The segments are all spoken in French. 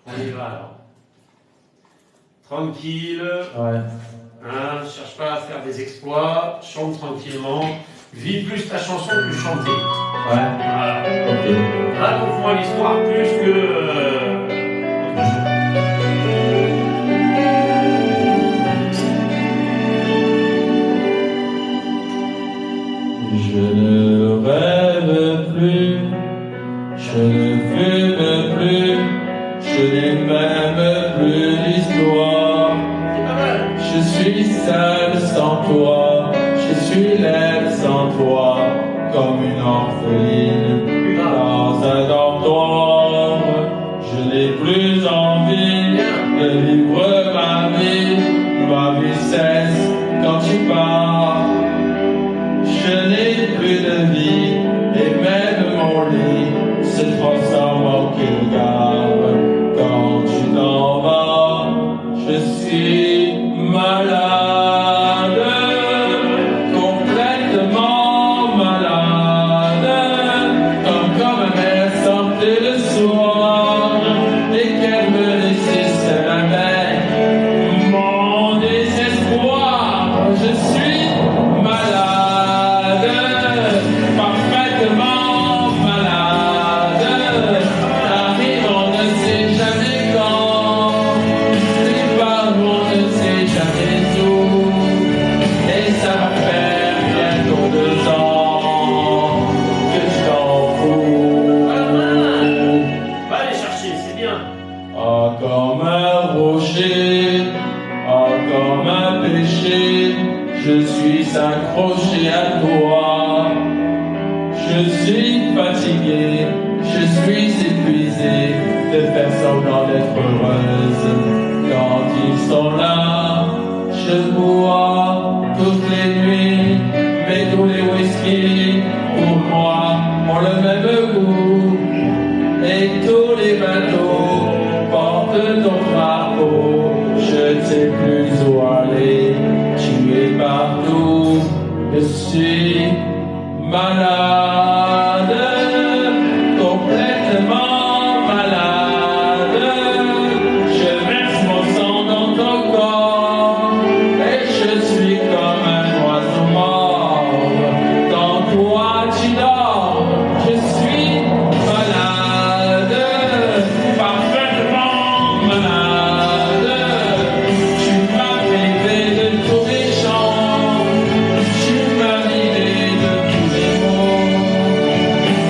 On y va alors. Tranquille. Ouais. Hein, cherche pas à faire des exploits. Chante tranquillement. Vis plus ta chanson que chanter. Ouais. Voilà. Ok. Raconte-moi l'histoire plus que autre chose. Je ne rêve plus, je ne fume plus, je n'ai même plus d'histoire. C'est pas mal. Je suis seul sans toi, je suis laide sans toi, comme une orpheline dans un dortoir. Je n'ai plus envie de vivre ma vie cesse quand tu pars. Je n'ai plus de vie et même mon lit se transforme en kill-gare. Quand tu t'en vas, je suis malade, complètement malade, comme ma mère sortait le soir et qu'elle me laissait seule avec mon désespoir. Je suis malade. Parfaitement malade, arrive on ne sait jamais quand, tu pars on ne sait jamais où, et ça va faire bientôt 2 ans que je t'en fous. Va aller chercher, c'est bien. Ah, comme un rocher, ah, comme un péché, je suis accroché à toi. Je suis fatigué, je suis épuisé de faire semblant d'être heureuse. Quand ils sont là, je bois toutes les nuits, mais tous les whisky pour moi ont le même goût. Et tous les bateaux portent ton drapeau. Je ne sais plus où aller, tu es partout. Je suis malade, complètement malade. Je verse mon sang dans ton corps et je suis comme un oiseau mort. Dans toi tu dors, je suis malade, parfaitement malade. Tu m'as privé de tous les chants, tu m'as vidé de tous les mots.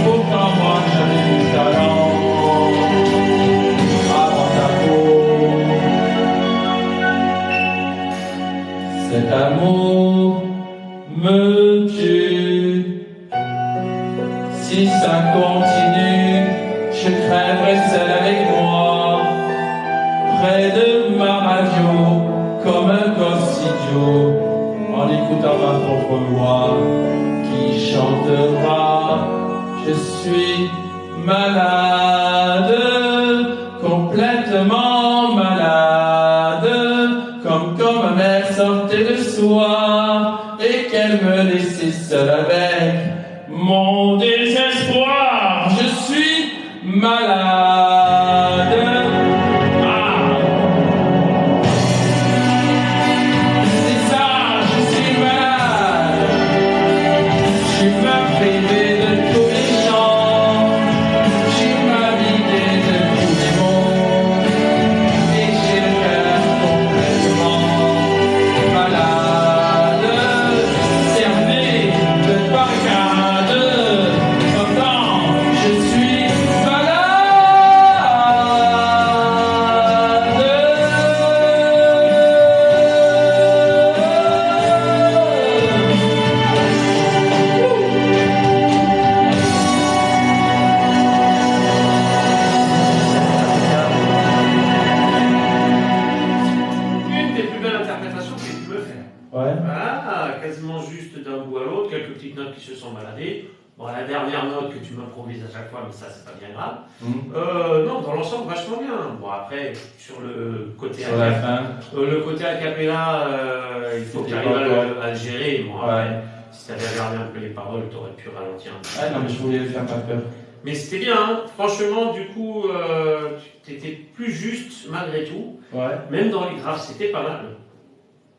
Pourtant moi j'avais du talent avant ta peau. Cet amour me tue. Si ça continue, je crèverai seul avec moi, près de ma radio, comme un gosse idiot, en écoutant ma propre voix qui chantera. Je suis malade, complètement malade, comme quand ma mère sortait le soir et qu'elle me laissait seule avec mon désespoir. Je suis malade. Ah. C'est ça, je suis malade. Tu m'as privé de tous les chants, tu m'as vidé de tous les mots, et j'ai le cœur complètement malade, cerné de barricades. Pourtant, je suis malade. Une des plus belles interprétations que tu peux faire. Ouais. Voilà, quasiment juste d'un bout à l'autre, quelques petites notes qui se sont baladées. Bon, la dernière note que tu m'improvises à chaque fois, mais ça, c'est pas bien grave. Non, dans l'ensemble, vachement bien. Bon, après, sur le côté Sur la fin. le côté a cappella, il faut que tu C'était arrives pas à le gérer. Bon, Ouais. après, si tu avais regardé un peu les paroles, tu aurais pu ralentir un peu. Ah non, mais je voulais le faire pas peur. Mais c'était bien, hein. Franchement, du coup, tu étais plus juste malgré tout. Ouais. Même dans les graves, c'était pas mal.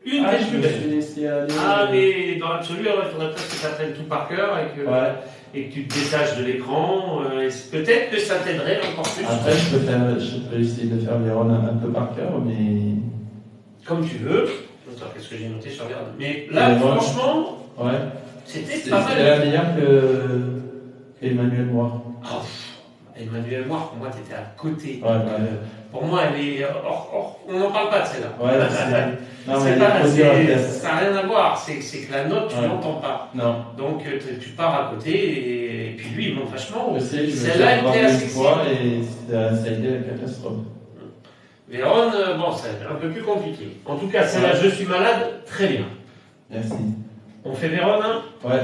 Une Ah, des je plus me belles. suis laissé aller. Ah, mais dans l'absolu, alors, il faudrait peut-être que tu apprennes tout par cœur Ouais. et que tu te détaches de l'écran. Peut-être que ça t'aiderait encore plus. Après, je peux essayer de faire Vérone un peu par cœur, mais. Comme tu veux. Attends, qu'est-ce que j'ai noté sur Vérone? Mais là, Vérone. franchement, Ouais. c'était pas mal. C'était la meilleure qu'Emmanuel Moir. Oh, Emmanuel Moir, pour moi, t'étais à côté. Ouais, ouais. Pour moi, elle est on n'en parle pas de celle-là. Ouais, non, mais C'est pas, elle est ça n'a rien à voir. C'est que la note, tu Ouais. l'entends pas. Non. Donc, tu pars à côté et puis lui, il monte vachement. Je sais, je Celle-là, elle était assez fois et ça a été la catastrophe. Vérone, bon, c'est un peu plus compliqué. En tout cas, celle-là, je suis malade, très bien. Merci. On fait Vérone, hein? Ouais.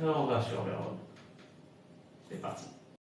Alors, on va sur Vérone. C'est parti.